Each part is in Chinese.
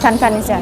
看看一下。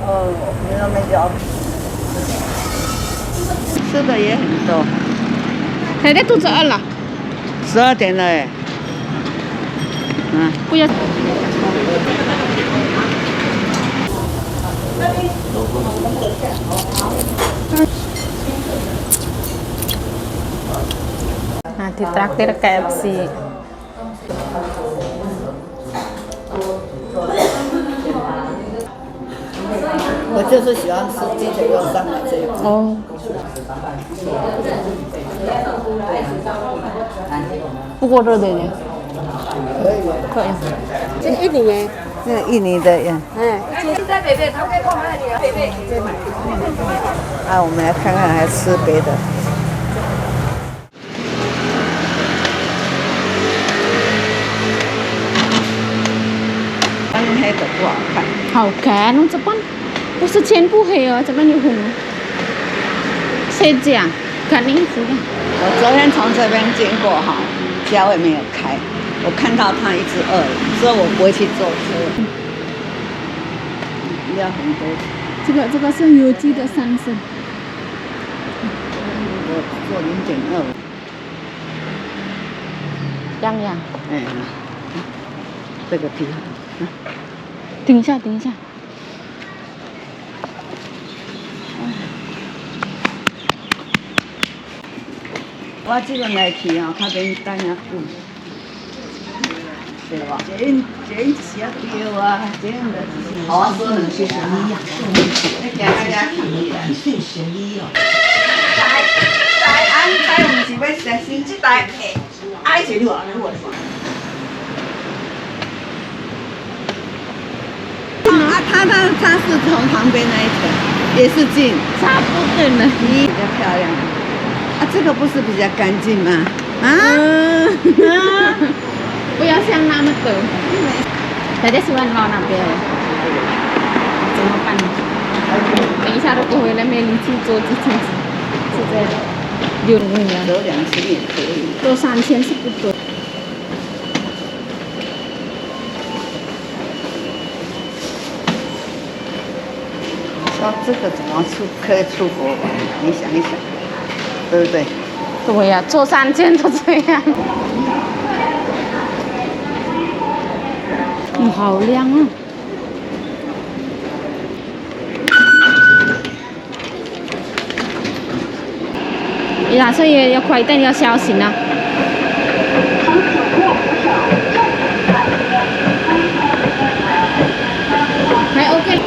哦，你那边叫吃的也很多。现在肚子饿了。12点了哎。不要。Nah, ditraktir KFC. 我就是喜欢吃鸡腿肉上来这个。哦。不过热的呢。可以。可以。这印尼的。这个印尼的呀。现在北北，他可以购买的，北北直接买。啊，我们来看看还吃别的。但是黑的不好看。好看，这边不是全部黑哦，这边有红。谁讲？看衣服的。我昨天从这边经过哈，价位没有开，我看到它一直饿了，所以我不会去坐车。要很多。这个是有机的三升。我做0.2。样样。哎，这个挺好。停一下，停一下。我这个来去哦，较简单啊，对吧？这是要丢啊，这样的。好啊，说能去神医呀？你行大家去去算神医哦。台唔是要实行这台爱情路啊，它是从旁边那一条，也是近，差不多了。比较漂亮。啊，这个不是比较干净吗？不要像那么多。大家喜欢捞那边，怎么办？等一下如果回来没力气做这件事，是这样。有人折2000也可以。多3000是不多。说这个怎么可以出国玩？你想一想，对不对？对呀，做3000都这样。好亮啊！你打车也要快一点，要小心啊！还 OK。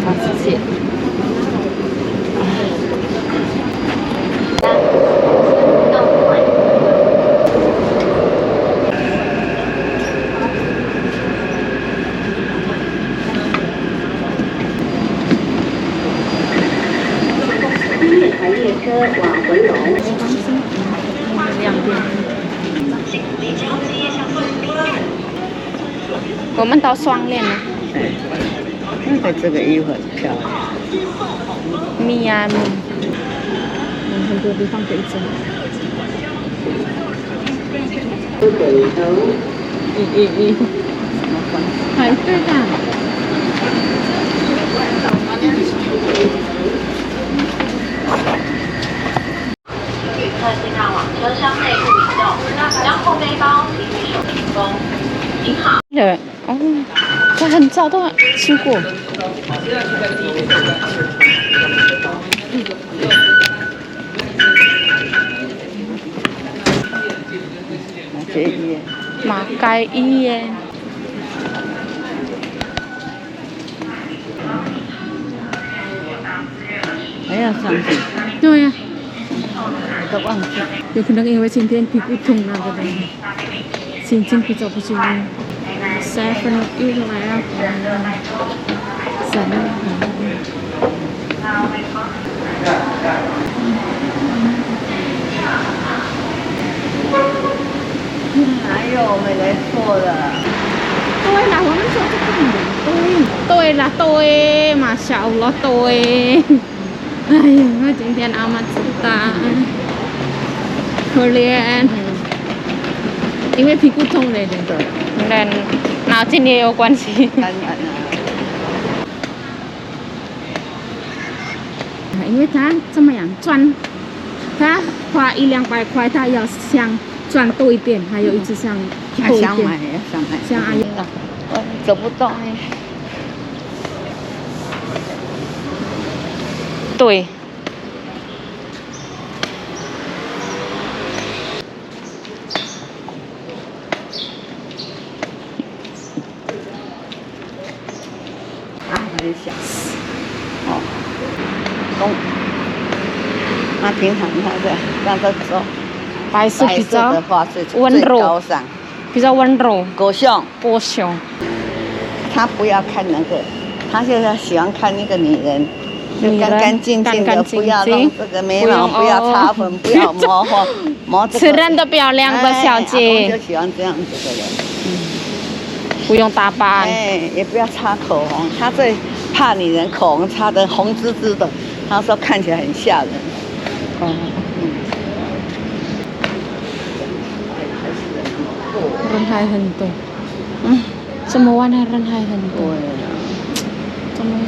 好，谢谢。台列车往回龙。两边。我们到双链了。这个衣服很漂亮。米呀米，很多地方可以整。排队的。旅客尽量往车厢内部移动，将后背包请举手提供。您好。对，哦，我很早都吃过。马街衣耶。还要上去？对呀。都忘记。有可能因为今天屁股痛那个的，心情比较不舒服。7 11有，我们来错了。对啦，我们说这个对，对啦，对，马小Allah，对。哎呀，我今天阿妈知道，可怜，因为屁股痛来的，跟脑筋也有关系。当然了。因为他怎么样赚，他花100-200块，他要想赚多一点，还有一直想多一点。想买，想买。像阿姨，我走不动哎。对。啊，很想。哦。那平常他的让他走，白色比较的话是温柔最高尚，比较温柔，狗熊。波熊。他不要看那个，他现在喜欢看那个女人，就干干净净的，不要弄这个眉毛，不要擦粉，不要磨这个。吃人都漂亮的小姐。就喜欢这样子的人。不用打扮。哎，也不要擦口红，他最怕女人口红擦得红滋滋的，他说看起来很吓人。人还很多。semua warna人还很多。怎么样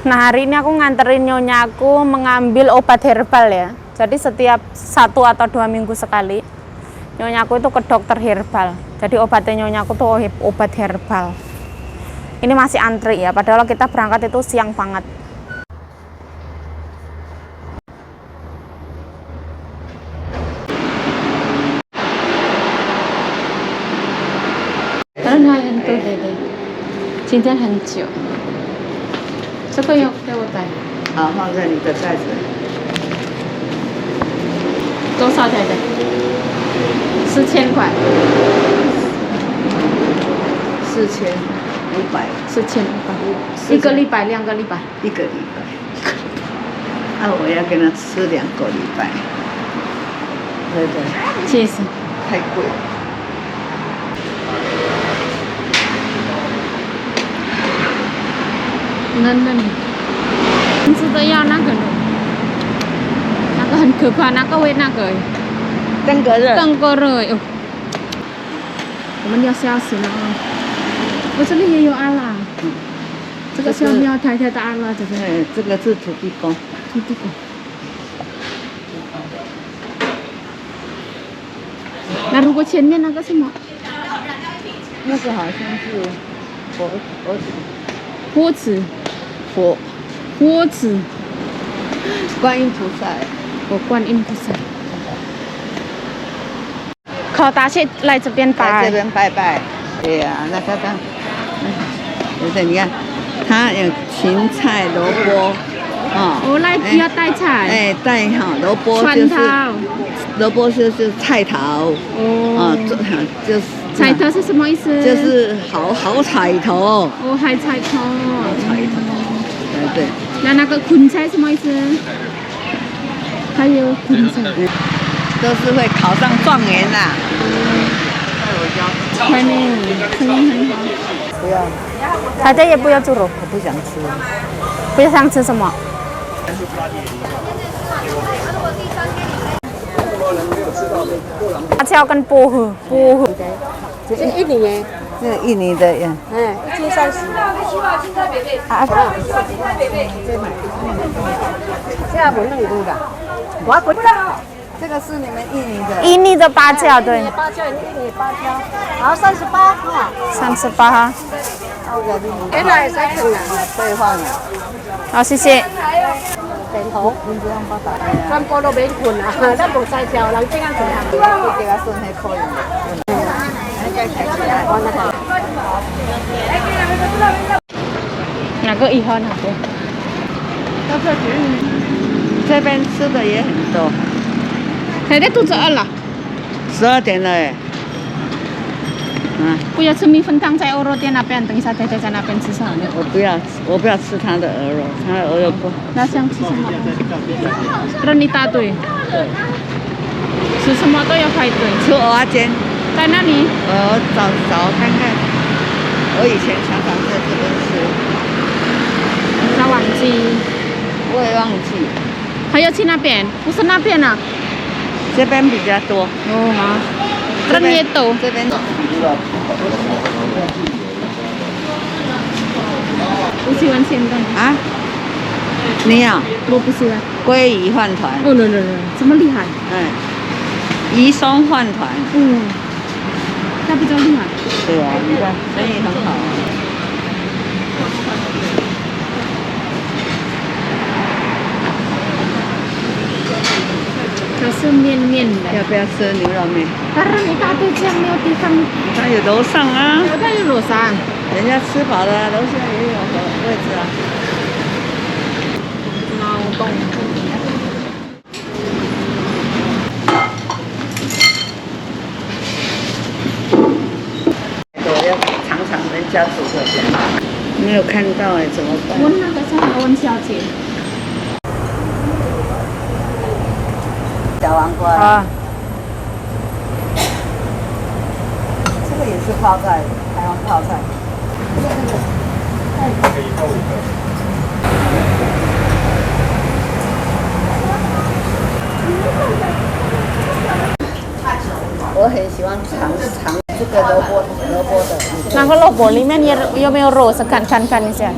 ？Nah, hari ini aku nganterin nyonya aku mengambil obat herbal ya. Jadi setiap 1 atau 2 minggu sekali nyonya aku itu ke dokter herbal. Jadi obatnya nyonya aku tuh obat herbal. Ini masih antri ya, padahal kita berangkat itu siang banget. Karena很多对对，今天很久。这个要给我带。好，放在你的袋子。多少钱的？4000块。4500。4500。1个礼拜，2个礼拜。1个礼拜。啊，我要跟他吃2个礼拜。对对。谢谢。太贵了。真是的要那个呢，那个很可怕，那个会那个登革热。登革热哟，我们要小心了啊！我这里也有阿拉，这个小苗太太的阿拉，这个。对，这个是土地公。土地公。那如果前面那个什么？那个好像是佛子。佛子，观音菩萨。观音菩萨。考大去来这边拜。来这边拜拜。对呀，那个就是你看，它有芹菜、萝卜，哦，来要带菜。哎，带哈，萝卜就是菜头。就是。彩头是什么意思？就是好彩头。哦，好彩头。彩头。对。那个芹菜什么意思？还有芹菜。都是会考上状元啦。快呢，声音很好。不要。大家也不要猪肉。我不想吃。不想吃什么？辣椒跟薄荷。这印尼耶。这个印尼的呀。1斤30。这样不能录的。我不知道。这个是你们印尼的。印尼的芭蕉，对。印尼芭蕉，印尼芭蕉。好，38哈。38哈。原来是坑啊。兑换了。好，谢谢。顶好。三個都俾盤啊！一部細條，能即刻成行。給他送喺可以。哪个以后哪个？这边吃的也很多。太太肚子饿了。12点了哎。不要吃米粉汤，在鹅肉店那边，等一下在那边吃啥呢？我不要吃它的鹅肉，它的鹅肉不好。那想吃什么？人一大堆，吃什么都要排队。吃蚵仔煎，在那里？我找看看。我以前常常在这边吃。他忘记。我也忘记。还要去那边？不是那边啊。这边比较多。哦好。人也多。这边。不喜欢咸的啊？你啊？我不喜欢。鲑鱼饭团。哦，这么厉害？鱼松饭团。它比较厉害。对啊，你看生意很好。它是面的。要不要吃牛肉面？当然一大堆酱，没有地方。它有楼上啊。它有楼上。人家吃饱了，楼下也有位置啊。脑洞。我要尝尝人家煮的。没有看到哎，怎么办？问那个什么温小姐。小黄瓜。啊。这个也是泡菜，台湾泡菜。我很喜欢尝这个萝卜的。那个萝卜里面有没有肉？看一下。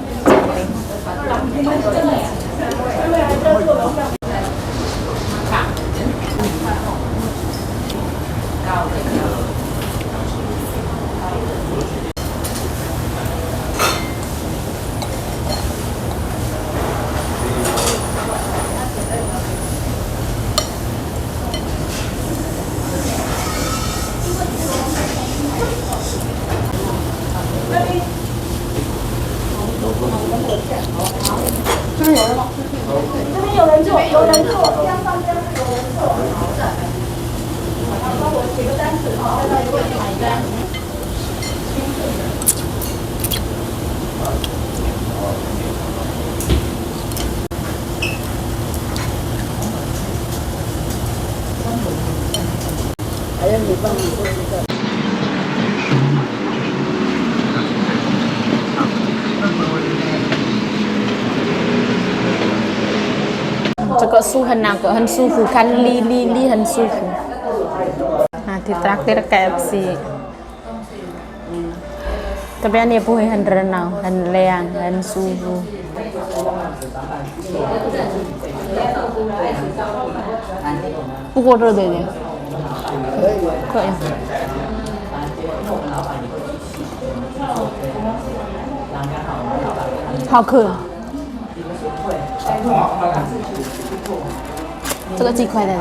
还有你帮你做这个。这个酥很舒服，看粒很舒服。Ditraktir KFC. Tapi ini buah很renang,很凉，很舒服。不过热的点。可以。好吃。这个几块的？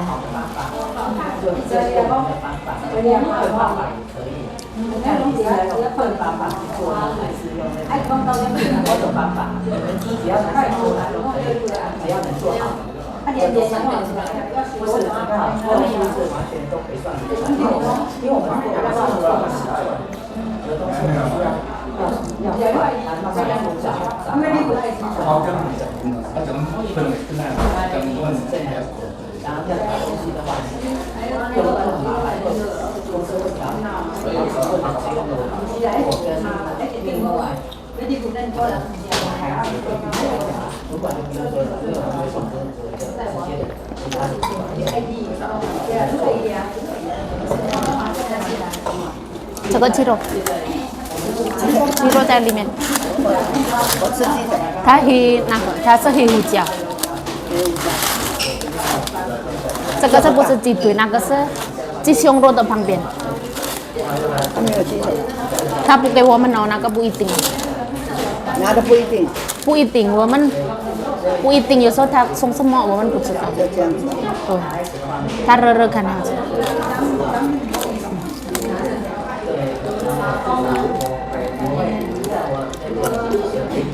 这个鸡肉在里面。我吃鸡腿。它是黑胡椒。这个是不是鸡腿？那个是鸡胸肉的旁边。它没有鸡腿。他不给我们哦，那个不一定。拿的不一定。不一定，我们不一定，有时候他送什么我们不知道。就这样子。对，他热看下去。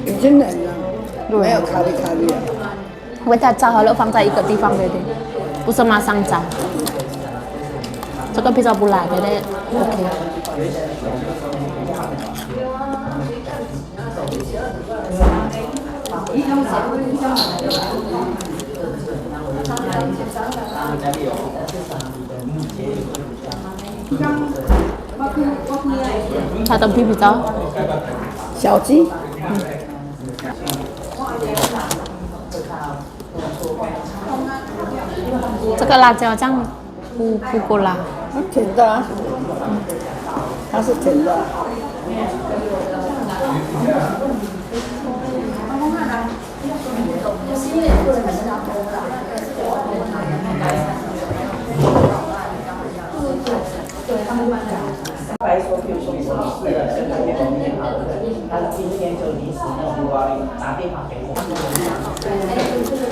已经冷了，没有咖喱了。为它炸好了放在一个地方对不对？不是马上炸。这个比较不辣的嘞 ，OK。它的皮比较小鸡，这个辣椒酱不够辣。甜的啊，它是甜的。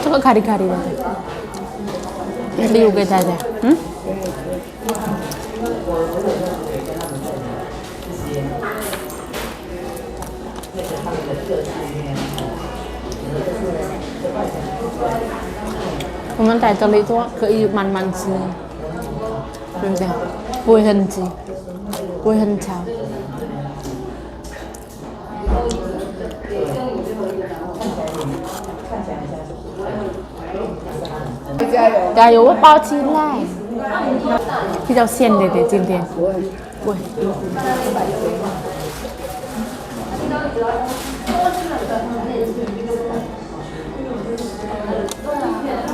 这个咖喱咖喱的，留给大家。嗯。我们在这里做可以慢慢吃，对不对？不会很急，不会很吵。加油！加油，我包起来。比较咸的今天。不会。不会。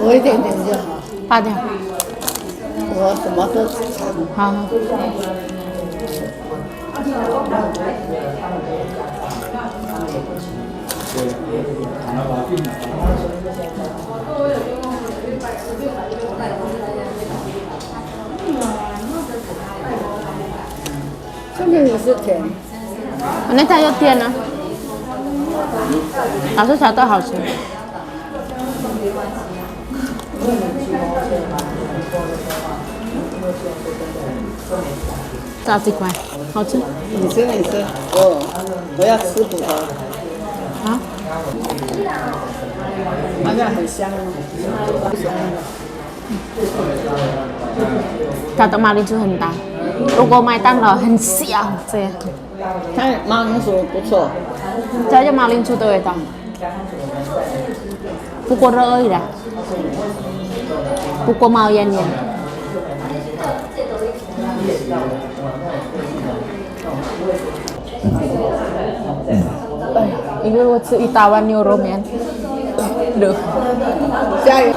我一点点就好。8点。我什么都吃。好。这个也是甜。那它有甜呢，老是炒的好吃。炸鸡块，好吃。你吃。我要吃骨头。啊？好像很香哦。它的马铃薯很大，如果买单了很小，这样。它马铃薯不错。这有马铃薯的味道，不过热而已啦，不过冒烟烟。因为我吃一大碗牛肉面，được。加油！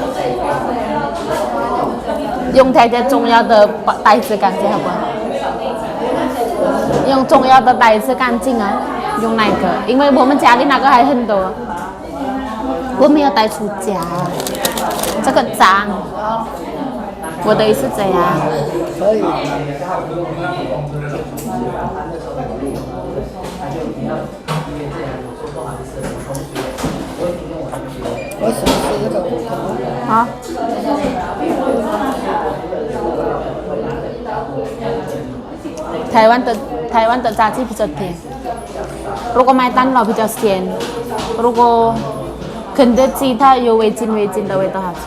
用台的重要的袋子干净好不好？用重要的袋子干净啊，用那个，因为我们家里那个还很多，我没有带出家，这个脏。我的意思这样。可以。我想吃这个骨头。好。台湾的炸鸡比较甜，如果买单了比较咸，如果肯德基它有味精的味道好吃。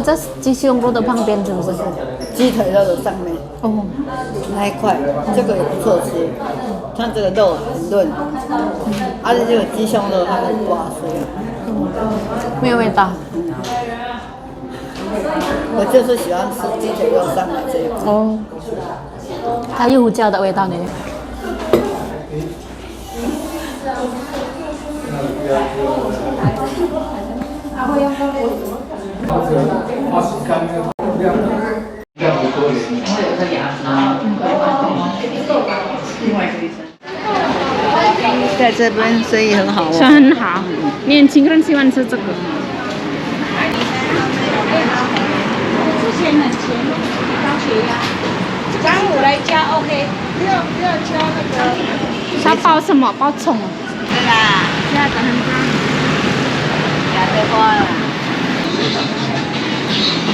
这鸡胸肉的旁边是不是？鸡腿肉的上面哦，那一块，这个也不错吃。像这个肉很嫩，而且这个鸡胸肉它很刮碎。没有味道。我就是喜欢吃鸡腿肉上来这样。哦，它有胡椒的味道呢。在这边生意很好哦。是很好，年轻人喜欢吃这个。张五来加 OK，不要加那个。它包什么？包葱。对啦，价格很高。亚洲花了。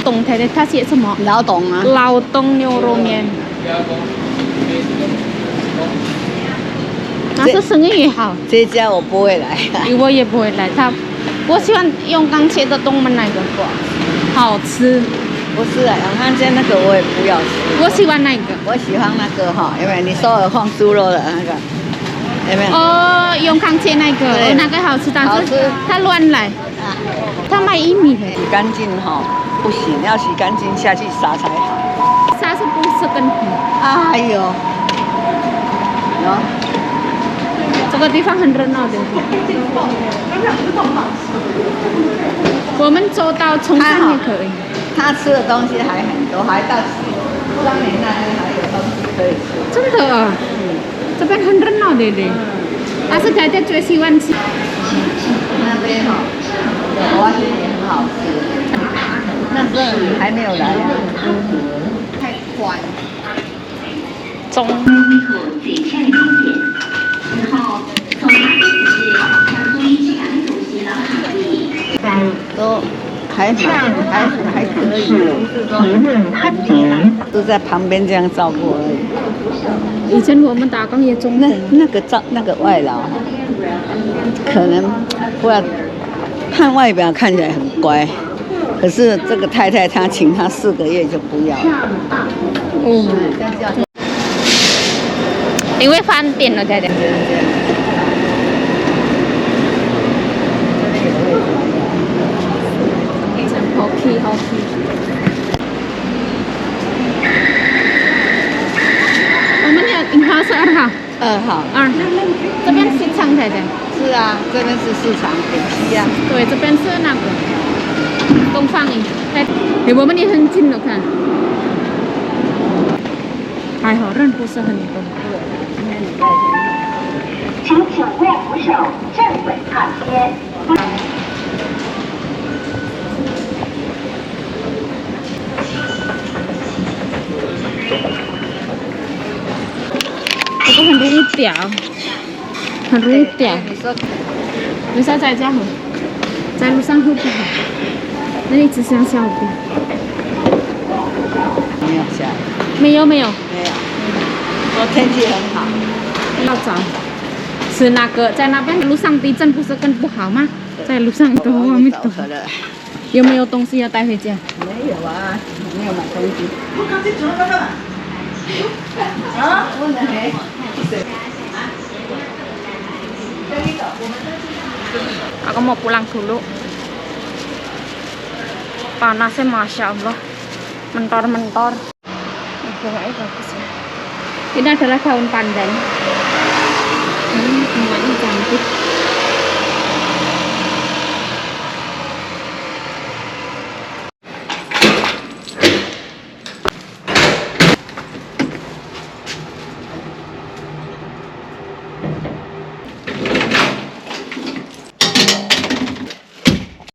董太太她写什么？老董啊。劳动牛肉面。但是生意也好。这家我不会来。我也不会来，我喜欢用刚切的东门那个，好吃。不是啊，永康街那个我也不要吃。我喜欢那个。我喜欢那个哈，因为你说有放猪肉的那个，有没有？哦，永康街那个，对那个好吃，但是好吃它乱来。啊，它卖1米的。洗干净哈，不行，要洗干净下去杀才好。沙是不是跟皮？哎呦，喏，这个地方很热闹的。我们走到崇山也可以。他吃的东西还很多，还到当年那边还有东西可以吃。真的啊，这边很热闹的。但是大家最喜欢吃。那边哈，蚵仔煎也很好吃。那时候你还没有来啊。太宽。中。都还可以，都在旁边这样照顾而已。以前我们打工也中那个外劳，可能不然看外表看起来很乖，可是这个太太她请他4个月就不要了。因为饭店了，太太。好吃。我们要银号是2号。2号。这边市场太太。是啊，这边是市场北西啊。对，这边是那个东方营。我们也很近了，看。还好人不是很多。请紧握扶手，站稳靠边。这个很容易掉，很容易掉。你说在家喝，在路上喝不好，那你只想小点。没有下雨。没有。说天气很好。要找是那个在那边路上地震不是更不好吗？在路上都还没懂。有没有东西要带回家？没有啊，没有买东西。我刚才做了嘛。啊？我那没。Aku mau pulang dulu. Panasnya masya Allah, mentor-mentor. Bunganya bagus ya. Ini adalah daun pandan. Bunganya cantik.